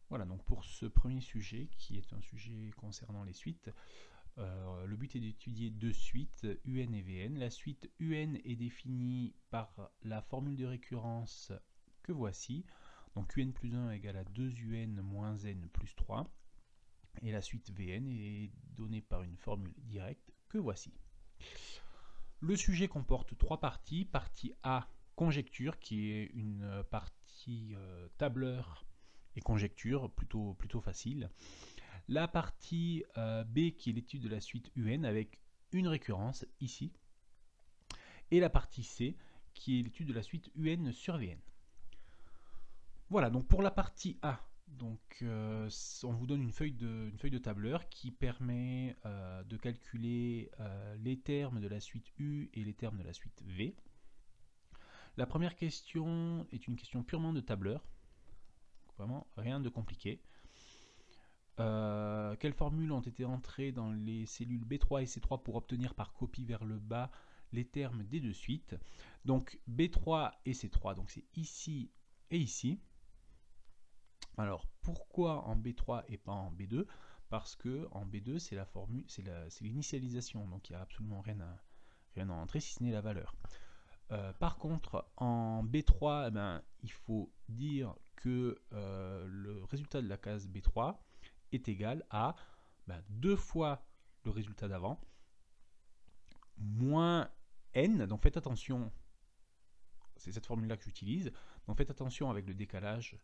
Voilà, donc pour ce premier sujet, qui est un sujet concernant les suites, le but est d'étudier deux suites, UN et VN. La suite UN est définie par la formule de récurrence que voici. Donc UN plus 1 égale à 2UN moins N plus 3. Et la suite VN est donnée par une formule directe que voici. Le sujet comporte trois parties. Partie A, conjecture, qui est une partie tableur et conjecture, plutôt facile. La partie B, qui est l'étude de la suite UN, avec une récurrence, ici. Et la partie C, qui est l'étude de la suite UN sur VN. Voilà, donc pour la partie A, donc, on vous donne une feuille de tableur qui permet de calculer les termes de la suite U et les termes de la suite V. La première question est une question purement de tableur, vraiment rien de compliqué. Quelles formules ont été entrées dans les cellules B3 et C3 pour obtenir par copie vers le bas les termes des deux suites? Donc B3 et C3, donc c'est ici et ici. Alors pourquoi en B3 et pas en B2? Parce que en B2 c'est la formule, c'est l'initialisation, donc il n'y a absolument rien à entrer si ce n'est la valeur. Par contre en B3, eh ben, il faut dire que le résultat de la case B3 est égal à 2 fois le résultat d'avant moins n, donc faites attention, c'est cette formule là que j'utilise, donc faites attention avec le décalage.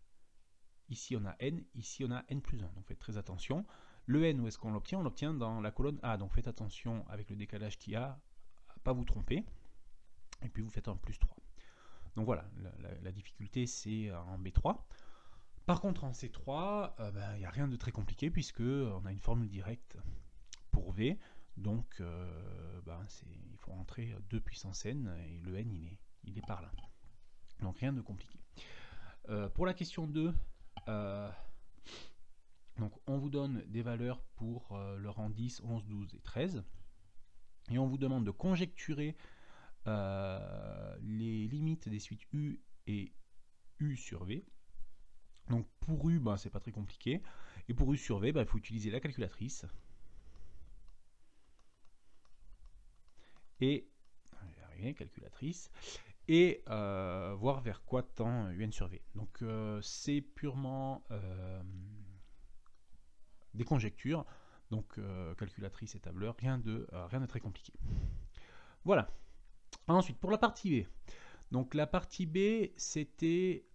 Ici on a n, ici on a n plus 1, donc faites très attention. Le n, où est-ce qu'on l'obtient? On l'obtient dans la colonne A, donc faites attention avec le décalage qu'il y a, à ne pas vous tromper. Et puis vous faites un plus 3. Donc voilà, la difficulté c'est en B3. Par contre en C3, il n'y a rien de très compliqué puisque on a une formule directe pour V, donc il faut rentrer 2 puissance n et le n il est par là. Donc rien de compliqué. Pour la question 2, donc on vous donne des valeurs pour le rang 10, 11, 12 et 13, et on vous demande de conjecturer les limites des suites U et U sur V. Donc pour U, c'est pas très compliqué, et pour U sur V, il faut utiliser la calculatrice, et calculatrice, et voir vers quoi tend UN sur V. Donc c'est purement des conjectures, donc calculatrice et tableur, rien de très compliqué. Voilà. Ensuite, pour la partie B. Donc la partie B, c'était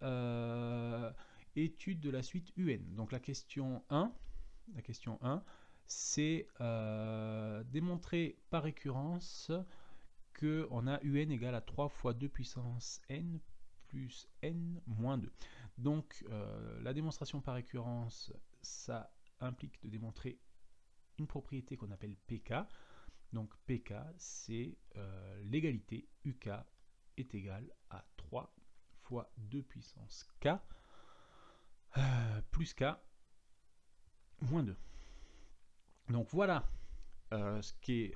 étude de la suite UN. Donc la question 1, c'est démontrer par récurrence qu'on a UN égale à 3 fois 2 puissance n plus n moins 2. Donc la démonstration par récurrence, ça implique de démontrer une propriété qu'on appelle PK. Donc PK, c'est l'égalité UK est égal à 3 fois 2 puissance K plus K moins 2. Donc voilà ce qu'est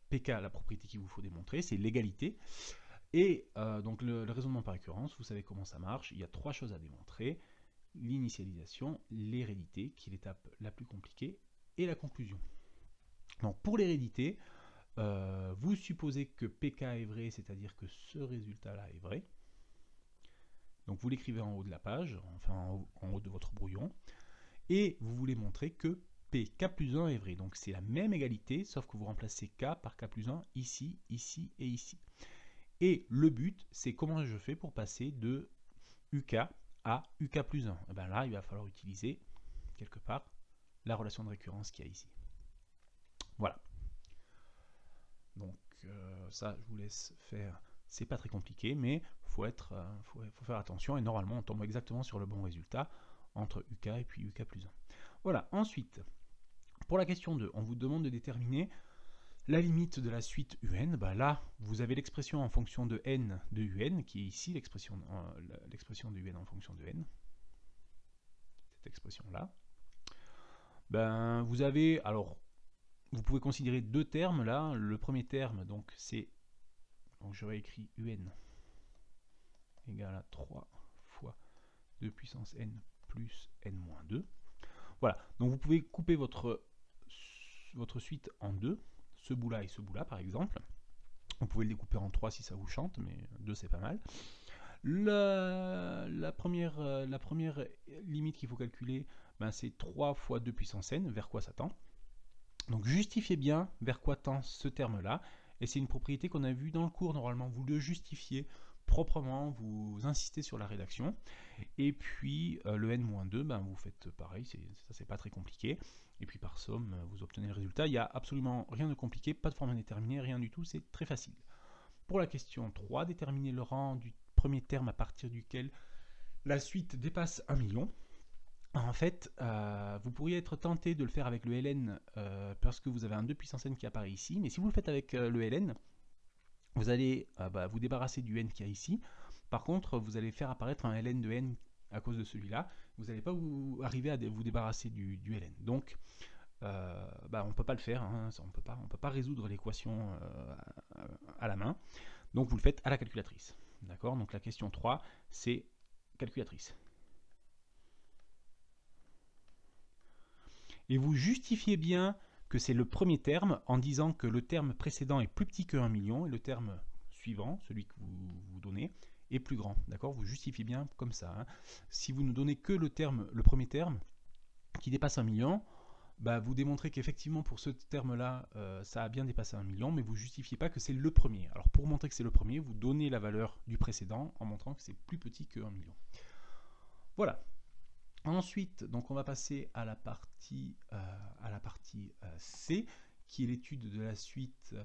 PK, la propriété qu'il vous faut démontrer, c'est l'égalité. Et donc le raisonnement par récurrence, vous savez comment ça marche, il y a trois choses à démontrer: l'initialisation, l'hérédité, qui est l'étape la plus compliquée, et la conclusion. Donc pour l'hérédité, vous supposez que PK est vrai, c'est-à-dire que ce résultat-là est vrai. Donc vous l'écrivez en haut de la page, enfin en haut de votre brouillon, et vous voulez montrer que K plus 1 est vrai. Donc c'est la même égalité, sauf que vous remplacez K par K plus 1 ici, ici et ici. Et le but, c'est comment je fais pour passer de UK à UK plus 1. Et bien là, il va falloir utiliser, quelque part, la relation de récurrence qu'il y a ici. Voilà. Donc ça, je vous laisse faire. C'est pas très compliqué, mais faut faire attention, et normalement, on tombe exactement sur le bon résultat entre UK et puis UK plus 1. Voilà. Ensuite, pour la question 2, on vous demande de déterminer la limite de la suite UN. Là, vous avez l'expression en fonction de n de UN, qui est ici l'expression de UN en fonction de n. Cette expression-là. Vous avez, alors, vous pouvez considérer deux termes là. Le premier terme, donc, c'est, donc j'aurais écrit UN égale à 3 fois 2 puissance n plus n moins 2. Voilà, donc vous pouvez couper votre suite en deux, ce bout-là et ce bout-là par exemple. Vous pouvez le découper en 3 si ça vous chante, mais 2 c'est pas mal. La première limite qu'il faut calculer, ben, c'est 3 fois 2 puissance n, vers quoi ça tend. Donc justifiez bien vers quoi tend ce terme-là, et c'est une propriété qu'on a vue dans le cours, normalement vous le justifiez proprement, vous insistez sur la rédaction, et puis le n-2, ben, vous faites pareil, ça c'est pas très compliqué, et puis par somme, vous obtenez le résultat. Il n'y a absolument rien de compliqué, pas de forme indéterminée, rien du tout, c'est très facile. Pour la question 3, déterminer le rang du premier terme à partir duquel la suite dépasse 1 million. En fait, vous pourriez être tenté de le faire avec le ln parce que vous avez un 2 puissance n qui apparaît ici, mais si vous le faites avec le ln, vous allez vous débarrasser du n qu'il y a ici. Par contre, vous allez faire apparaître un ln de n à cause de celui-là. Vous n'allez pas arriver à vous débarrasser du ln. Donc, on ne peut pas le faire, hein, on ne peut pas résoudre l'équation à la main. Donc, vous le faites à la calculatrice. D'accord? Donc, la question 3, c'est calculatrice. Et vous justifiez bien que c'est le premier terme en disant que le terme précédent est plus petit que 1 million et le terme suivant, celui que vous donnez, est plus grand. D'accord? Vous justifiez bien comme ça. Hein. Si vous ne donnez que le premier terme qui dépasse 1 million, vous démontrez qu'effectivement pour ce terme-là, ça a bien dépassé 1 million, mais vous ne justifiez pas que c'est le premier. Alors pour montrer que c'est le premier, vous donnez la valeur du précédent en montrant que c'est plus petit que 1 million. Voilà. Ensuite, donc on va passer à la partie C, qui est l'étude de la suite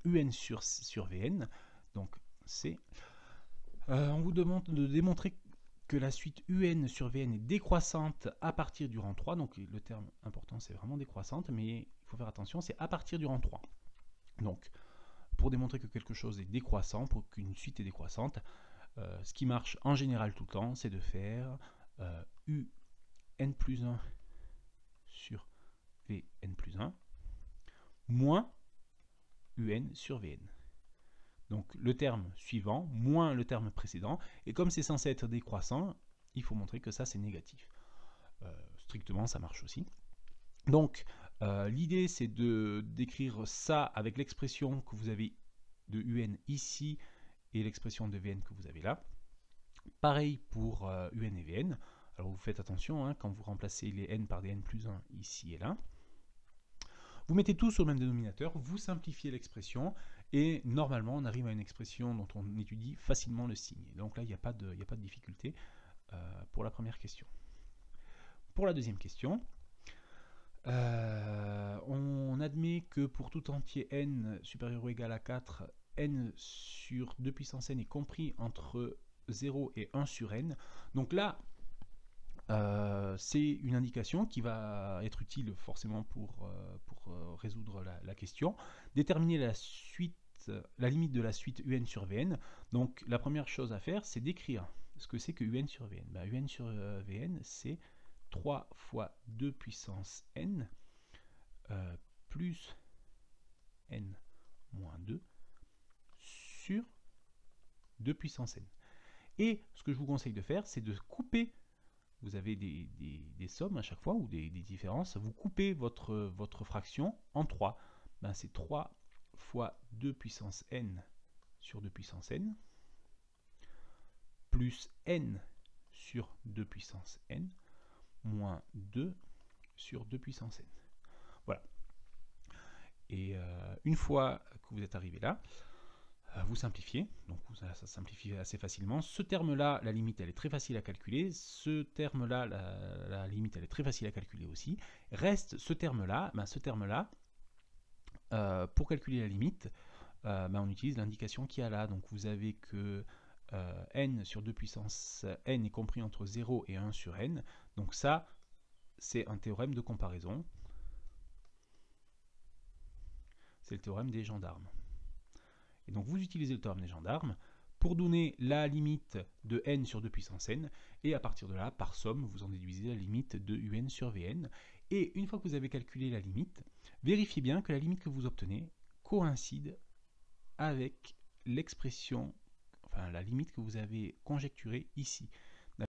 UN sur Vn. Donc C. On vous demande de démontrer que la suite UN sur Vn est décroissante à partir du rang 3. Donc le terme important c'est vraiment décroissante, mais il faut faire attention, c'est à partir du rang 3. Donc pour démontrer que quelque chose est décroissant, pour qu'une suite est décroissante, ce qui marche en général tout le temps, c'est de faire UN plus 1 sur Vn plus 1 moins UN sur Vn. Donc le terme suivant moins le terme précédent, et comme c'est censé être décroissant, il faut montrer que ça c'est négatif. Strictement ça marche aussi. Donc l'idée c'est de d'écrire ça avec l'expression que vous avez de UN ici et l'expression de Vn que vous avez là. Pareil pour UN et Vn. Alors vous faites attention, hein, quand vous remplacez les n par des n plus 1 ici et là. Vous mettez tous au même dénominateur, vous simplifiez l'expression, et normalement on arrive à une expression dont on étudie facilement le signe. Donc là il n'y a pas de difficulté pour la première question. Pour la deuxième question, on admet que pour tout entier n supérieur ou égal à 4, n sur 2 puissance n est compris entre 0 et 1 sur n. Donc là, c'est une indication qui va être utile forcément pour résoudre la question. Déterminer la limite de la suite UN sur Vn. Donc la première chose à faire, c'est d'écrire ce que c'est que UN sur Vn. UN sur Vn, c'est 3 fois 2 puissance n plus n moins 2 sur 2 puissance n. Et ce que je vous conseille de faire, c'est de couper. Vous avez des sommes à chaque fois, ou des différences. Vous coupez votre fraction en 3. C'est 3 fois 2 puissance n sur 2 puissance n, plus n sur 2 puissance n, moins 2 sur 2 puissance n. Voilà. Et une fois que vous êtes arrivé là, vous simplifiez, donc ça simplifie assez facilement. Ce terme-là, la limite, elle est très facile à calculer. Ce terme-là, la limite, elle est très facile à calculer aussi. Reste ce terme-là, pour calculer la limite, on utilise l'indication qu'il y a là. Donc vous avez que n sur 2 puissance n est compris entre 0 et 1 sur n. Donc ça, c'est un théorème de comparaison. C'est le théorème des gendarmes. Et donc vous utilisez le théorème des gendarmes pour donner la limite de n sur 2 puissance n, et à partir de là, par somme, vous en déduisez la limite de un sur vn. Et une fois que vous avez calculé la limite, vérifiez bien que la limite que vous obtenez coïncide avec l'expression, enfin la limite que vous avez conjecturée ici.